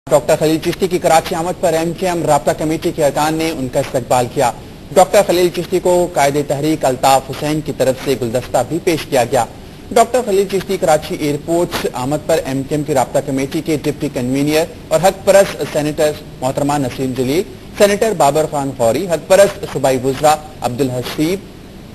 Doctor خلیل چشتی کی کراچی آمد پر M Q M رابطہ کمیٹی کے ارکان نے ان کا استقبال کیا۔ ڈاکٹر خلیل چشتی کو قائد تحریک الطاف حسین کی طرف سے گلدستہ بھی پیش کیا گیا۔ ڈاکٹر خلیل چشتی کراچی ایئرپورٹ آمد پر ایم کیو ایم کی رابطہ کمیٹی کے ڈپٹی کنوینر اور حق پرست سینیٹر محترمہ نسرین جلیل، سینیٹر بابر خان غوری، حق پرست صوبائی وزراء عبدالحسیب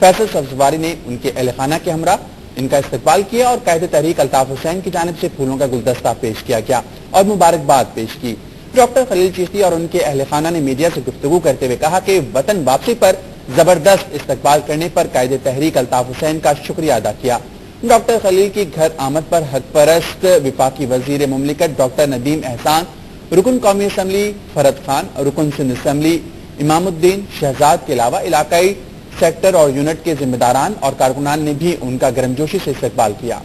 فیصل سبزواری نے ان کے اہل خانہ کے ہمراہ ان کا استقبال کیا اور قائد تحریک الطاف حسین کی جانب سے پھولوں کا گلدستہ پیش کیا گیا اور مبارکباد پیش کی۔ ڈاکٹر خلیل چشتی اور ان کے اہل خانہ نے میڈیا سے گفتگو کرتے ہوئے کہا کہ وطن واپسی پر زبردست استقبال کرنے پر قائد تحریک الطاف حسین کا شکریہ ادا کیا۔ ڈاکٹر خلیل کی گھر آمد پر حق پرست وفاقی وزیر مملکت ڈاکٹر ندیم احسان، رکن قومی اسمبلی فرد خان، رکن سندھ اسمبلی امام الدین شہزاد کے علاوہ علاقائی سیکٹر اور یونٹ کے ذمہ داران اور کارکنان نے بھی ان کا گرمجوشی سے استقبال کیا۔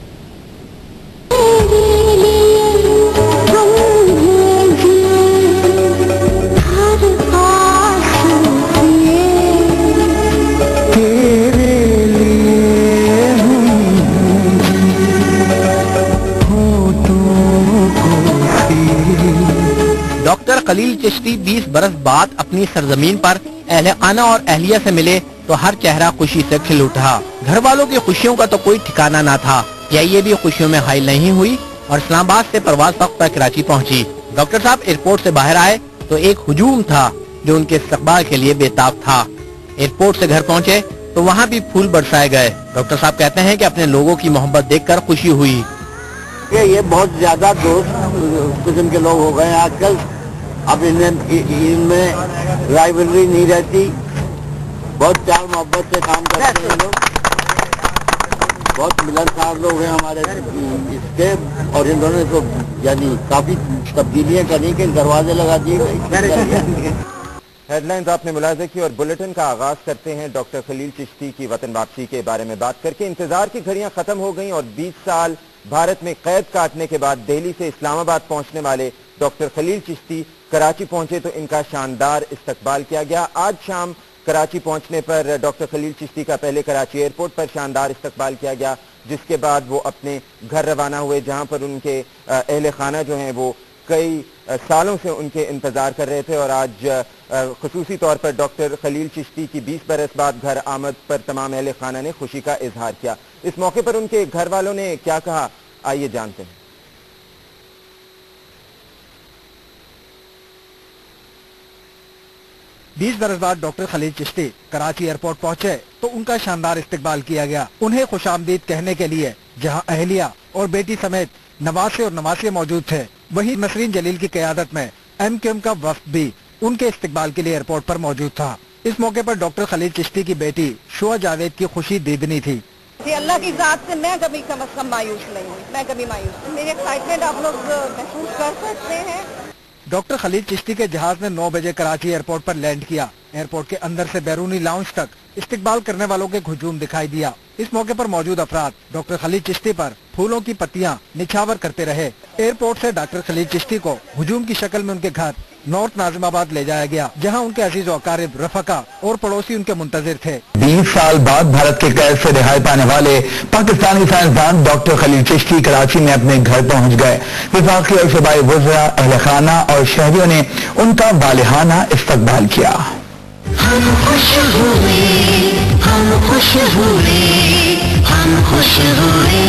ڈاکٹر خلیل چشتی 20 برس بعد اپنی سرزمین پر اہل خانہ اور اہلیہ سے ملے تو ہر چہرہ خوشی سے کھل اٹھا۔ گھر والوں کی خوشیوں کا تو کوئی ٹھکانہ نہ تھا۔ یہ بھی خوشیوں میں حائل نہیں ہوئی اور اسلام آباد سے پرواز وقت پر کراچی پہنچی۔ ڈاکٹر صاحب ایئرپورٹ سے باہر آئے تو ایک ہجوم تھا جو ان کے استقبال کے لیے بے تاب تھا۔ ایئرپورٹ سے گھر پہنچے تو وہاں بھی پھول برسائے گئے۔ ڈاکٹر صاحب کہتے ہیں کہ اپنے لوگوں کی محبت دیکھ کر خوشی ہوئی۔ یہ بہت زیادہ دوست قسم کے لوگ ہو گئے ہیں آج کل۔ اب ان میں رائیولری نہیں رہتی، بہت پیار محبت سے کام کرتے ہیں لوگ، بہت ملنسار لوگ ہیں ہمارے اس کے، اور ان دونوں کو یعنی کافی تبدیلیاں کرنی کے دروازے لگا دیے گئے۔ ہیڈ لائنز آپ نے ملاحظہ کی اور بلیٹن کا آغاز کرتے ہیں ڈاکٹر خلیل چشتی کی وطن واپسی کے بارے میں بات کر کے۔ انتظار کی گھڑیاں ختم ہو گئیں اور 20 سال بھارت میں قید کاٹنے کے بعد دہلی سے اسلام آباد پہنچنے والے ڈاکٹر خلیل چشتی کراچی پہنچے تو ان کا شاندار استقبال کیا گیا۔ آج شام کراچی پہنچنے پر ڈاکٹر خلیل چشتی کا پہلے کراچی ایئرپورٹ پر شاندار استقبال کیا گیا، جس کے بعد وہ اپنے گھر روانہ ہوئے، جہاں پر ان کے اہل خانہ جو ہیں وہ کئی سالوں سے ان کے انتظار کر رہے تھے، اور آج خصوصی طور پر ڈاکٹر خلیل چشتی کی 20 برس بعد گھر آمد پر تمام اہل خانہ نے خوشی کا اظہار کیا۔ اس موقع پر ان کے گھر والوں نے کیا کہا، آئیے جانتے ہیں۔ 20 برس بعد ڈاکٹر خلیل چشتی کراچی ایئرپورٹ پہنچے تو ان کا شاندار استقبال کیا گیا۔ انہیں خوش آمدید کہنے کے لیے جہاں اہلیہ اور بیٹی سمیت نواسے اور نواسے موجود تھے، وہیں نسرین جلیل کی قیادت میں ایم کیو ایم کا وفد بھی ان کے استقبال کے لیے ایئرپورٹ پر موجود تھا۔ اس موقع پر ڈاکٹر خلیل چشتی کی بیٹی شعا جاوید کی خوشی دیدنی تھی۔ اللہ کی ذات سے میں کبھی کم از کم مایوس نہیں ہوں، میں کبھی مایوس نہیں، میری ایکسائٹمنٹ آپ لوگ محسوس کر سکتے ہیں۔ ڈاکٹر خلیل چشتی کے جہاز نے 9 بجے کراچی ایئرپورٹ پر لینڈ کیا۔ ایئرپورٹ کے اندر سے بیرونی لاؤنج تک استقبال کرنے والوں کے ہجوم دکھائی دیا۔ اس موقع پر موجود افراد ڈاکٹر خلیل چشتی پر پھولوں کی پتیاں نچھاور کرتے رہے۔ ایئرپورٹ سے ڈاکٹر خلیل چشتی کو ہجوم کی شکل میں ان کے گھر نارتھ ناظم آباد لے جایا گیا، جہاں ان کے عزیز و اقارب، رفقا اور پڑوسی ان کے منتظر تھے۔ 20 سال بعد بھارت کے قید سے رہائی پانے والے پاکستانی سائنسدان ڈاکٹر خلیل چشتی کراچی میں اپنے گھر پہنچ گئے۔ وفاقی اور صوبائی وزراء، اہل خانہ اور شہریوں نے ان کا والہانہ استقبال کیا۔ ہم خوش ہوئے، ہم خوش ہوئے، ہم خوش ہوئے۔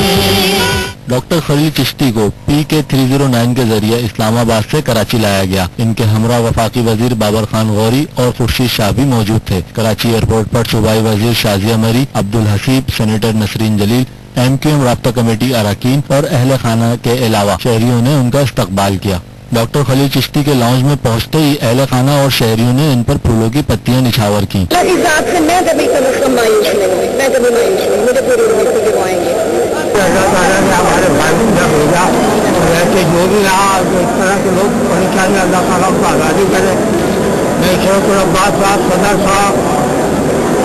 ڈاکٹر خلیل چشتی کو PK 309 کے ذریعے اسلام آباد سے کراچی لایا گیا۔ ان کے ہمراہ وفاقی وزیر بابر خان غوری اور خورشید شاہ بھی موجود تھے۔ کراچی ایئرپورٹ پر صوبائی وزیر شازیہ مری، عبدالحسیب، سینیٹر نسرین جلیل، ایم کیو ایم رابطہ کمیٹی اراکین اور اہل خانہ کے علاوہ شہریوں نے ان کا استقبال کیا۔ ڈاکٹر خلیل چشتی کے لاؤنج میں پہنچتے ہی اہل خانہ اور شہریوں نے ان پر پھولوں کی پتیاں نچھاور کی۔ اللہ کی ذات سے میں کبھی کم از کم مایوس نہیں ہوئی، میں کبھی مایوس نہیں، مجھے پوری امید تھی کہ وہ آئیں گے۔ اللہ تعالیٰ نے ہمارے بھائی جب بھیجا، ویسے جو بھی رہا اس طرح کے لوگ پریشانی اللہ تعالیٰ کو آزادی کرے۔ میں شیخ عباس صاحب، صدر صاحب،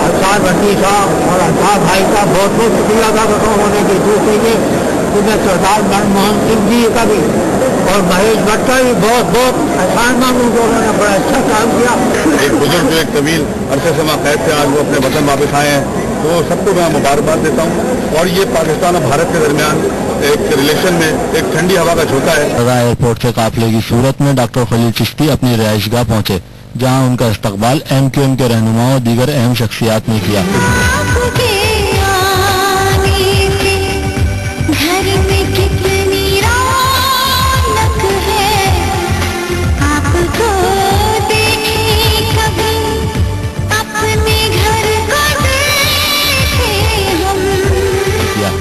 اطہار بھٹی صاحب اور اطہار بھائی کا بہت بہت شکریہ ادا کرتا ہوں ہونے کی دوسرے کے سردار منموہن سنگھ جی کا بھی اور مہیش بھٹ کا بھی بہت بہت احسان مانگوں کہ انہوں نے بڑا اچھا کام کیا۔ ایک بزرگ جو ایک طویل عرصے سے قید سے آج وہ اپنے وطن واپس آئے ہیں، तो सबको मैं मुबारकबाद देता हूँ। और ये पाकिस्तान और भारत के दरमियान एक रिलेशन में एक ठंडी हवा का झोंका है। एयरपोर्ट से काफिले की सूरत में डॉक्टर खलील चिश्ती अपनी रिहाइशगाह पहुंचे, जहां उनका इस्तकबाल MQM के रहनुमाओं और दीगर अहम शख्सियात ने किया।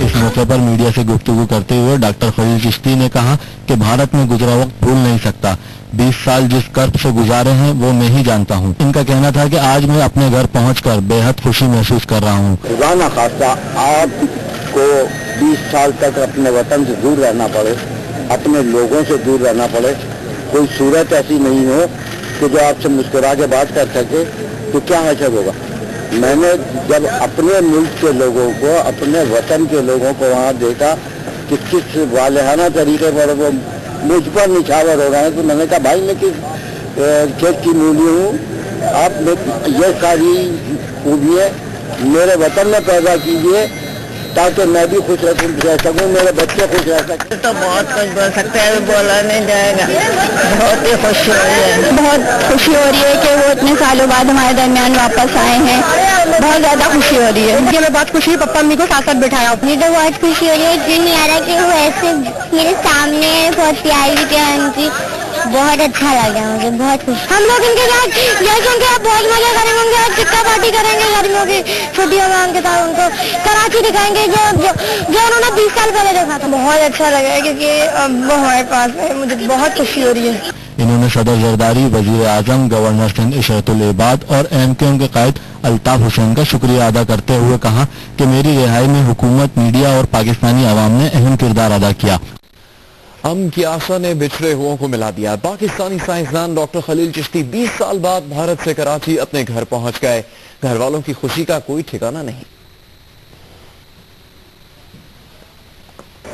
इस मौके पर मीडिया से गुफ्तगू करते हुए डॉक्टर खलील चिश्ती ने कहा कि भारत में गुजरा वक्त भूल नहीं सकता। 20 साल जिस कर्ब से गुजारे हैं वो मैं ही जानता हूँ। इनका कहना था कि आज मैं अपने घर पहुँचकर बेहद खुशी महसूस कर रहा हूँ। खुदा न खास्ता आपको 20 साल तक अपने वतन से दूर रहना पड़े, अपने लोगों से दूर रहना पड़े, कोई सूरत ऐसी नहीं हो कि जो आपसे मुस्कुरा के बात कर सके, तो क्या हैसियत होगा। मैंने जब अपने मुल्क के लोगों को, अपने वतन के लोगों को वहाँ देखा कि किस वालिहाना तरीके पर वो मुझ पर निछावर हो रहे हैं, तो मैंने कहा भाई मैं किस खेत की मूली हूँ, आप ये सारी खूबियाँ मेरे वतन में पैदा कीजिए ताकि मैं भी खुश रह सकूँ, मेरे बच्चे खुश रह सकें। तो बहुत कुछ बोल सकते हैं, बोला नहीं जाएगा। बहुत ही खुशी हो रही है, बहुत खुशी हो रही है कि वो इतने सालों बाद हमारे दरमियान वापस आए हैं। बहुत ज्यादा खुशी हो रही है। मुझे मैं बहुत खुशी, पप्पा अम्मी को साथ साथ बिठाया। मुझे तो बहुत खुशी हो रही है, जी नहीं आ रहा कि वो ऐसे मेरे सामने बहुत प्यारी थी, बहुत अच्छा लगा मुझे, बहुत खुशी। हम लोग इनके साथ जैसे उनके साथ बहुत मजा करेंगे, चिक्का पार्टी करेंगे गर्मियों की छुट्टियों में, उनके साथ उनको कराची दिखाएंगे जो उन्होंने 20 साल पहले देखा था। बहुत अच्छा लगा क्योंकि वो हमारे पास है, मुझे बहुत खुशी हो रही है। इन्होंने सदर जरदारी, वजीर आजम, गवर्नर सिंध इशरतुल इबाद और MQM के कायद अल्ताफ हुसैन का शुक्रिया अदा करते हुए कहा कि मेरी रिहाई में हुकूमत, मीडिया और पाकिस्तानी अवाम ने अहम किरदार अदा किया। अमन की आशा ने बिछड़े हुओं को मिला दिया। पाकिस्तानी साइंसदान डॉक्टर खलील चिश्ती 20 साल बाद भारत से कराची अपने घर पहुंच गए। घर वालों की खुशी का कोई ठिकाना नहीं।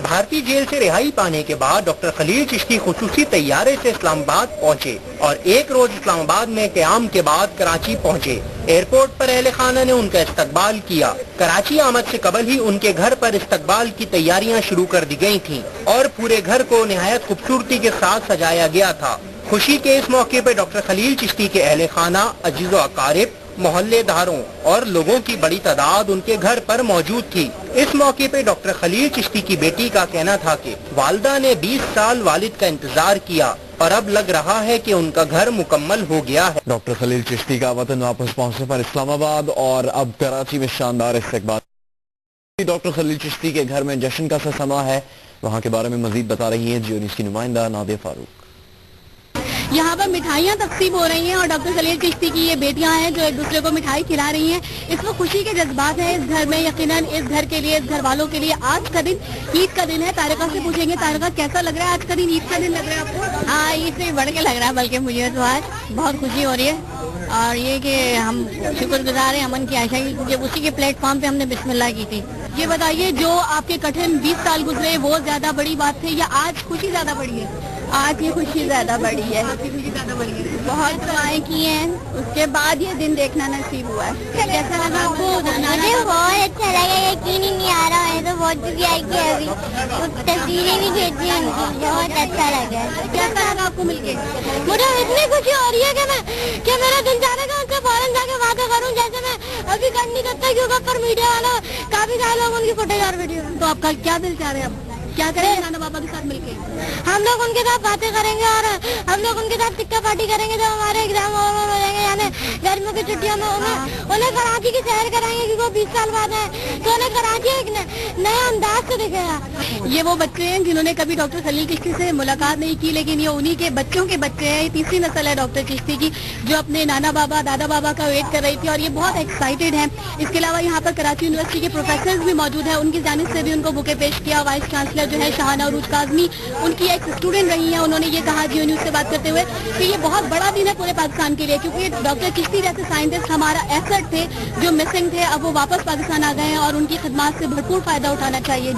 भारतीय जेल से रिहाई पाने के बाद डॉक्टर खलील चिश्ती खुसूसी तैयारे से इस्लामाबाद पहुंचे और एक रोज इस्लामाबाद में क़याम के बाद कराची पहुंचे। एयरपोर्ट पर अहले खाना ने उनका इस्तकबाल किया। कराची आमद से कबल ही उनके घर पर इस्तकबाल की तैयारियां शुरू कर दी गई थीं और पूरे घर को निहायत खूबसूरती के साथ सजाया गया था। खुशी के इस मौके पर डॉक्टर खलील चिश्ती के अहले खाना, अजीज़ व अकारिब, मोहल्लेदारों और लोगों की बड़ी तादाद उनके घर पर मौजूद थी। इस मौके पे डॉक्टर खलील चिश्ती की बेटी का कहना था कि वालिदा ने 20 साल वालिद का इंतजार किया और अब लग रहा है कि उनका घर मुकम्मल हो गया है। डॉक्टर खलील चिश्ती का वतन वापस पहुंचने पर इस्लामाबाद और अब कराची में शानदार इस्तकबाल। डॉक्टर खलील चिश्ती के घर में जश्न का सा समा है। वहाँ के बारे में मजीद बता रही है जियो न्यूज़ की नुमाइंदा नादिया फारूक। यहाँ पर मिठाइयाँ तकसीम हो रही हैं और डॉक्टर खलील चिश्ती की ये बेटियाँ हैं जो एक दूसरे को मिठाई खिला रही हैं। इसमें खुशी के जज्बात हैं इस घर में। यकीनन इस घर के लिए, इस घर वालों के लिए आज का दिन ईद का दिन है। तारिका से पूछेंगे, तारिका कैसा लग रहा है आज का दिन? ईद का दिन लग रहा है आपको? हाँ, ईद से बढ़ के लग रहा है, बल्कि मुझे तो आज बहुत खुशी हो रही है और ये कि हम शुक्रगुजार हैं अमन की आयशा की, क्योंकि उसी के प्लेटफॉर्म पे हमने बिस्मिल्लाह की थी। ये बताइए, जो आपके कठिन 20 साल गुजरे वो ज्यादा बड़ी बात थी या आज खुशी ज्यादा बड़ी है? आज की खुशी ज्यादा बड़ी है, बहुत दुआएं की हैं, उसके बाद ये दिन देखना नसीब हुआ है। कैसा लगा आपको? मुझे बहुत अच्छा लगा, यकीन ही नहीं आ रहा है तो बहुत खुशी आई कि अभी तस्वीरें भी खींची उनकी, बहुत अच्छा लगा। कैसा लगा आपको मिलके? मुझे इतनी खुशी हो रही है कि मेरा दिल चाह रहा है उनसे फौरन जाके बातें करूं, जैसे मैं अभी कर नहीं सकता क्योंकि पर मीडिया वाला काफी सारे लोग उनकी फुटेज और वीडियो। तो आपका क्या दिल चाह रहे हैं? क्या करेंगे नाना बाबा के साथ मिलके? हम लोग उनके साथ बातें करेंगे और हम लोग उनके साथ टिक्का पार्टी करेंगे जब हमारे एग्जाम हो जाएंगे, यानी गर्मियों की छुट्टियों में उन्हें कराची की सैर कराएंगे क्योंकि वो 20 साल बाद है तो उन्हें कराची एक नया अंदाज से दिखेगा। ये वो बच्चे हैं जिन्होंने कभी डॉक्टर खलील चिश्ती से मुलाकात नहीं की, लेकिन ये उन्हीं के बच्चों के बच्चे हैं। ये तीसरी नस्ल है डॉक्टर चिश्ती की जो अपने नाना बाबा, दादा बाबा का वेट कर रही थी और ये बहुत एक्साइटेड है। इसके अलावा यहाँ पर कराची यूनिवर्सिटी के प्रोफेसर भी मौजूद है, उनकी जानिब से भी उनको बुके पेश किया। वाइस चांसलर जो है शाहाना अरूज काज़मी, उनकी एक स्टूडेंट रही है, उन्होंने ये कहा जियो न्यूज़ से बात करते हुए कि ये बहुत बड़ा दिन है पूरे पाकिस्तान के लिए, क्योंकि डॉक्टर चिश्ती जैसे साइंटिस्ट हमारा एसेट थे जो मिसिंग थे, अब वो वापस पाकिस्तान आ गए हैं और उनकी खिदमत से भरपूर फायदा उठाना चाहिए।